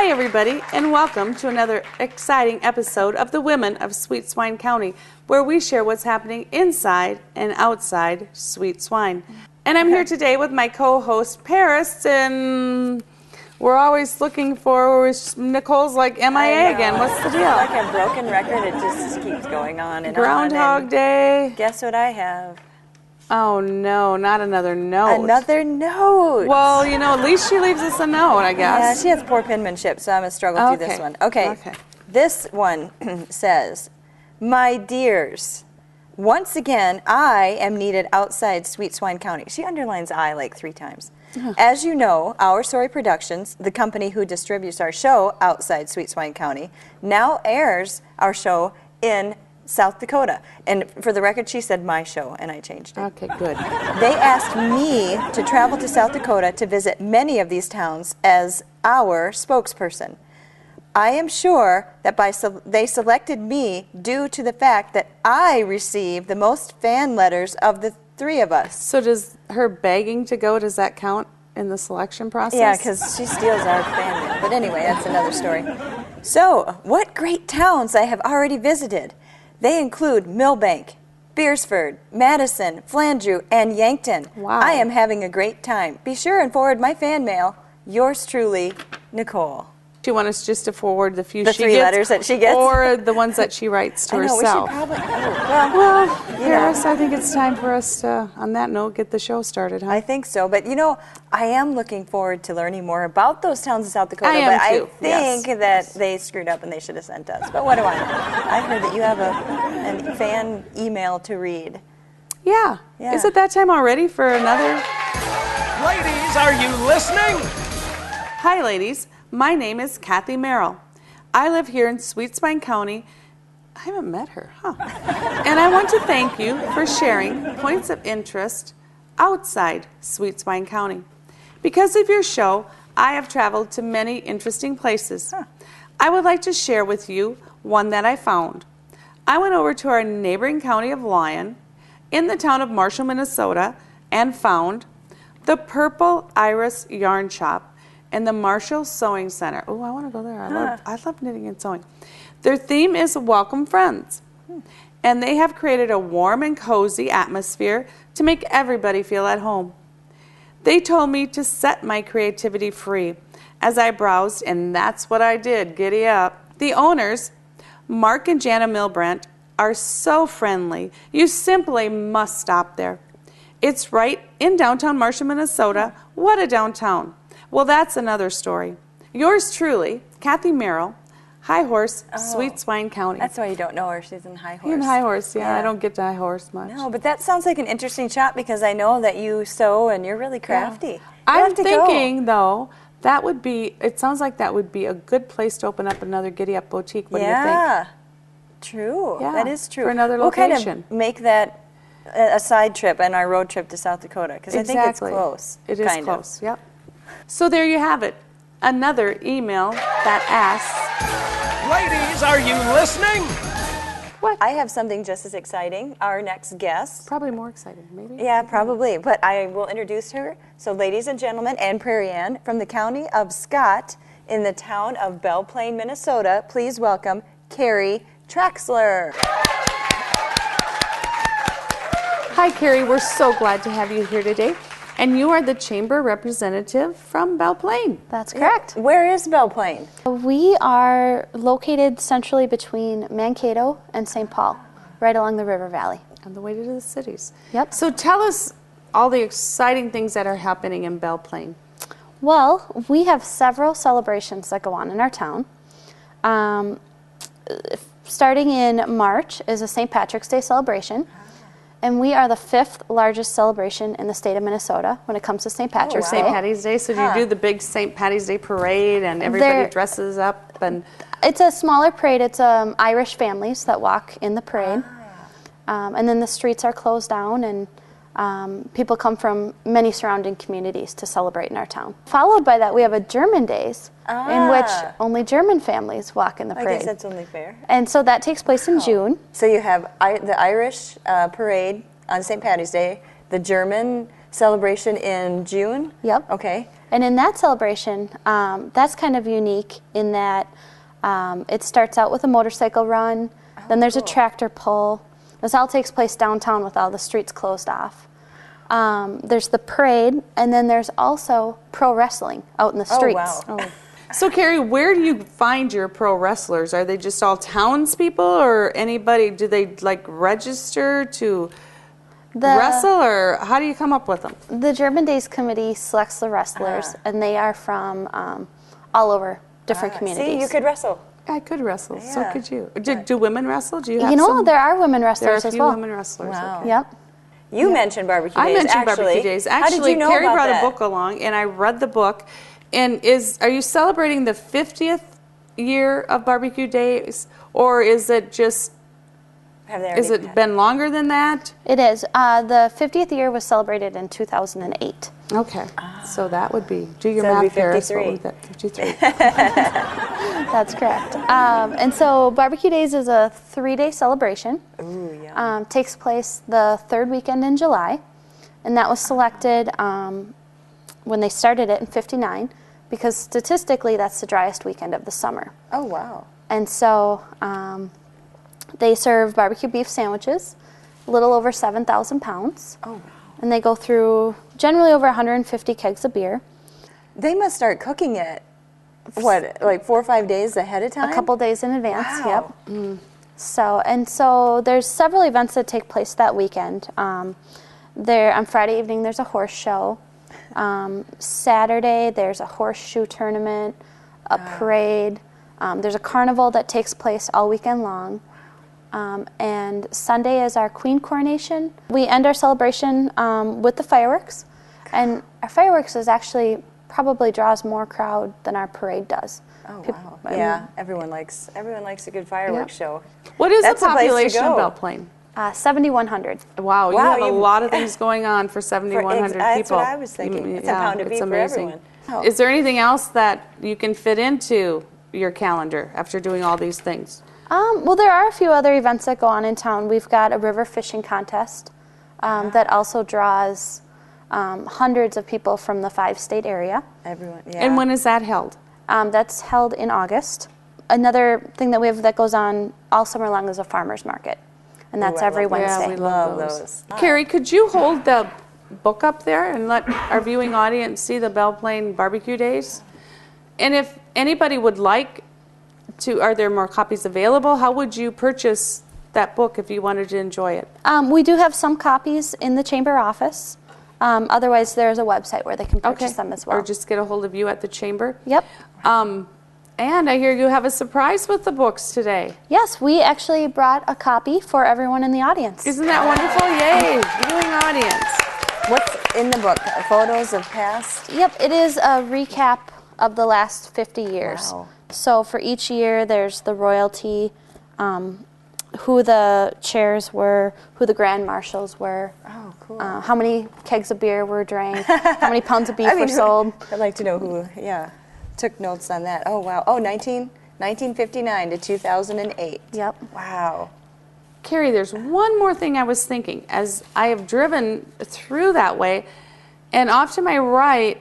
Hi, everybody, and welcome to another exciting episode of the Women of Sweet Swine County, where we share what's happening inside and outside Sweet Swine. And I'm here today with my co-host, Paris, and we're always looking for, Nicole's like MIA again. What's the deal? It's like a broken record. It just keeps going on and Groundhog Day. Guess what I have? Oh, no, not another note. Another note. Well, you know, at least she leaves us a note, I guess. Yeah, she has poor penmanship, so I'm going to struggle through this one. Okay. This one says, "My dears, once again, I am needed outside Sweet Swine County." She underlines I like 3 times. As you know, Our Story Productions, the company who distributes our show outside Sweet Swine County, now airs our show in South Dakota. And for the record, she said my show, and I changed it. Okay, good. They asked me to travel to South Dakota to visit many of these towns as our spokesperson. I am sure that they selected me due to the fact that I received the most fan letters of the 3 of us. So does her begging to go, does that count in the selection process? Yeah, because she steals our fan mail. But anyway, that's another story. So, what great towns I have already visited. They include Millbank, Beersford, Madison, Flandreau, and Yankton. Wow. I am having a great time. Be sure and forward my fan mail. Yours truly, Nicole. Do you want us just to forward the few The she 3 gets, letters that she gets? or the ones that she writes to I know, herself? we should probably, Well, Paris, I think it's time for us to, on that note, get the show started, huh? I think so, but you know, I am looking forward to learning more about those towns in South Dakota. I am too. I think that they screwed up and they should have sent us. But what do I know? I heard that you have a fan email to read. Yeah. Is it that time already for another? Ladies, are you listening? Hi, ladies. My name is Cathy Merrill. I live here in Sweet Swine County. I haven't met her, huh? And I want to thank you for sharing points of interest outside Sweet Swine County. Because of your show, I have traveled to many interesting places. I would like to share with you one that I found. I went over to our neighboring county of Lyon, in the town of Marshall, Minnesota, and found the Purple Iris Yarn Shop and the Marshall Sewing Center. Oh, I want to go there. I love knitting and sewing. Their theme is Welcome Friends. And they have created a warm and cozy atmosphere to make everybody feel at home. They told me to set my creativity free as I browsed, and that's what I did. Giddy up. The owners, Mark and Jana Milbrandt, are so friendly. You simply must stop there. It's right in downtown Marshall, Minnesota. What a downtown. Well, that's another story. Yours truly, Cathy Merrill, High Horse, Sweet Swine County. That's why you don't know her. She's in High Horse. In High Horse, yeah. I don't get to High Horse much. No, but that sounds like an interesting shop because I know that you sew and you're really crafty. I'm thinking, though, that would be, it sounds like that would be a good place to open up another Giddy Up Boutique. What do you think? Yeah, true. Yeah, that is true. for another We'll location. kind of make that a side trip and our road trip to South Dakota because I think it's close. It is close, yep. So there you have it. Another email that asks, Ladies, are you listening? what? I have something just as exciting. Our next guest. Probably more excited, maybe. Yeah, probably. But I will introduce her. So, ladies and gentlemen, Ann Prairie Ann from the county of Scott in the town of Belle, Plaine, Minnesota. Please welcome Carrie Traxler. Hi, Carrie. We're so glad to have you here today. And you are the chamber representative from Belle Plaine. That's correct. Where is Belle Plaine? We are located centrally between Mankato and St. Paul, right along the river valley. On the way to the cities. Yep. So tell us all the exciting things that are happening in Belle Plaine. Well, we have several celebrations that go on in our town. Starting in March is a St. Patrick's Day celebration. And we are the 5th largest celebration in the state of Minnesota when it comes to St. Patrick's Day. St. Patty's Day. So do you do the big St. Patty's Day parade and everybody dresses up? And it's a smaller parade. It's Irish families that walk in the parade. And then the streets are closed down and people come from many surrounding communities to celebrate in our town. Followed by that, we have a German Days in which only German families walk in the parade. I guess that's only fair. And so that takes place in June. So you have the Irish parade on St. Patty's Day, the German celebration in June? Yep. Okay. And in that celebration, that's kind of unique in that it starts out with a motorcycle run, then there's a tractor pull. This all takes place downtown with all the streets closed off. There's the parade, and then there's also pro wrestling out in the streets. Oh, wow. So, Carrie, where do you find your pro wrestlers? Are they just all townspeople, or anybody? Do they like register to wrestle, or how do you come up with them? The German Days Committee selects the wrestlers, and they are from all over different communities. See, you could wrestle. I could wrestle. Yeah. So could you. Do women wrestle? Do you have there are women wrestlers as well. There are a few women wrestlers. Wow. Okay. Yep. You mentioned barbecue days. I mentioned barbecue days. How did Actually, you know Carrie about brought that? a book along, and I read the book. And are you celebrating the 50th year of barbecue days, or is it just? Has it been longer than that? It is. The 50th year was celebrated in 2008. Okay, so that would be. Do your So math, Paris. 53. What would that? 53. That's correct. And so Barbecue Days is a 3-day celebration. Ooh, yeah. Takes place the third weekend in July, and that was selected when they started it in '59, because statistically that's the driest weekend of the summer. Oh, wow. And so they serve barbecue beef sandwiches, a little over 7,000 pounds. Oh, wow. And they go through generally over 150 kegs of beer. They must start cooking it, what, like 4 or 5 days ahead of time? A couple days in advance, Wow. yep. So there's several events that take place that weekend. On Friday evening there's a horse show. Saturday there's a horseshoe tournament, a parade. There's a carnival that takes place all weekend long. And Sunday is our Queen coronation. We end our celebration with the fireworks. And our fireworks actually probably draws more crowd than our parade does. Oh, wow. Yeah, everyone likes a good fireworks show. What is That's the the place to population of go. Belle Plaine? 7,100. Wow, you Wow, have a lot of things going on for 7,100 people. That's what I was thinking. It's a pound of beef for everyone. Oh. Is there anything else that you can fit into your calendar after doing all these things? Well, there are a few other events that go on in town. We've got a river fishing contest that also draws hundreds of people from the 5-state area. Everyone, yeah. And when is that held? That's held in August. Another thing that we have that goes on all summer long is a farmer's market, and that's every Wednesday. Yeah, we love those. Carrie, could you hold the book up there and let our viewing audience see the Belle Plaine Barbecue Days? And if anybody would like to, are there more copies available? How would you purchase that book if you wanted to enjoy it? We do have some copies in the chamber office. Otherwise, there's a website where they can purchase them as well. Or just get a hold of you at the chamber? Yep. And I hear you have a surprise with the books today. Yes, we actually brought a copy for everyone in the audience. Isn't that wonderful? Yay, viewing audience. What's in the book? Photos of past? Yep, it is a recap of the last 50 years. Wow. So for each year, there's the royalty, who the chairs were, who the grand marshals were. Oh, cool. How many kegs of beer were drank, how many pounds of beef were sold. I'd like to know who, took notes on that. Oh, wow. Oh, 1959 to 2008. Yep. Wow. Carrie, there's one more thing I was thinking as I have driven through that way, and off to my right,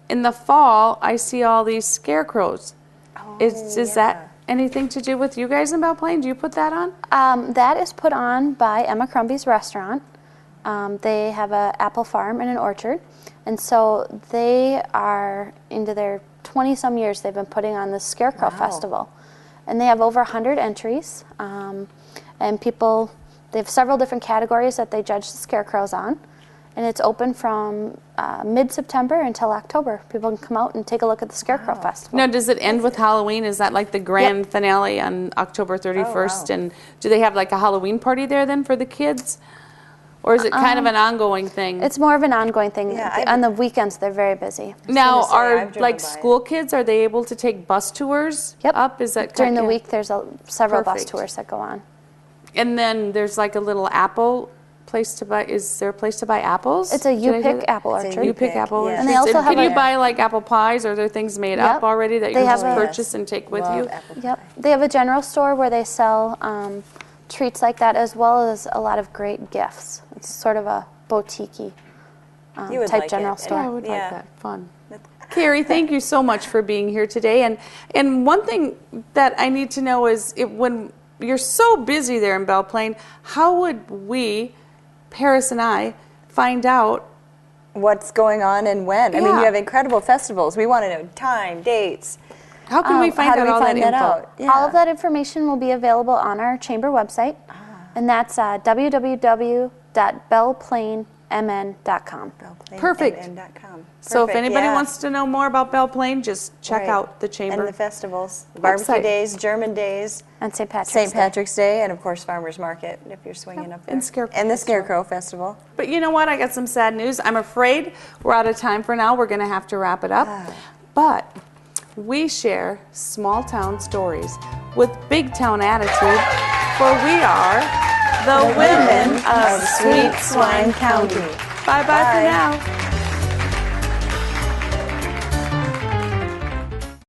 in the fall, I see all these scarecrows. Oh, Is that anything to do with you guys in Belle Plaine? Do you put that on? That is put on by Emma Crumby's restaurant. They have an apple farm and an orchard, and so they are into their 20-some years. They've been putting on this Scarecrow Festival, and they have over 100 entries. And people, they have several different categories that they judge the scarecrows on, and it's open from mid-September until October. People can come out and take a look at the Scarecrow Festival. Now, does it end with Halloween? Is that like the grand finale on October 31st? And do they have like a Halloween party there then for the kids? Or is it kind of an ongoing thing? It's more of an ongoing thing. Yeah, on the weekends, they're very busy. Now, are like school kids, are they able to take bus tours up? Is that during the week, there's several bus tours that go on. And then there's like a little apple place to buy. Is there a place to buy apples? It's a U-Pick apple orchard. U-Pick apple orchard. And they also have can you buy like apple pies, or are there things made up already that you can just purchase and take with you? Yep. They have a general store where they sell treats like that, as well as a lot of great gifts. It's sort of a boutique-y type general store. I would like that. Fun. Carrie, thank you so much for being here today. And one thing that I need to know is when you're so busy there in Belle Plaine, how would we, Paris and I, find out what's going on and when? I mean, you have incredible festivals. We want to know time, dates. How can we find out all that info? All of that information will be available on our chamber website, and that's www.belleplanmn.com. Perfect. So if anybody wants to know more about Belle Plaine, just check out the chamber. And the festivals, barbecue days, German days. And St. Patrick's Day, and of course Farmers Market if you're swinging up there. And the Scarecrow Festival. But you know what? I got some sad news. I'm afraid we're out of time for now. We're going to have to wrap it up. But we share small town stories with big town attitude, for we are the women of Sweet Swine County. Bye-bye for now.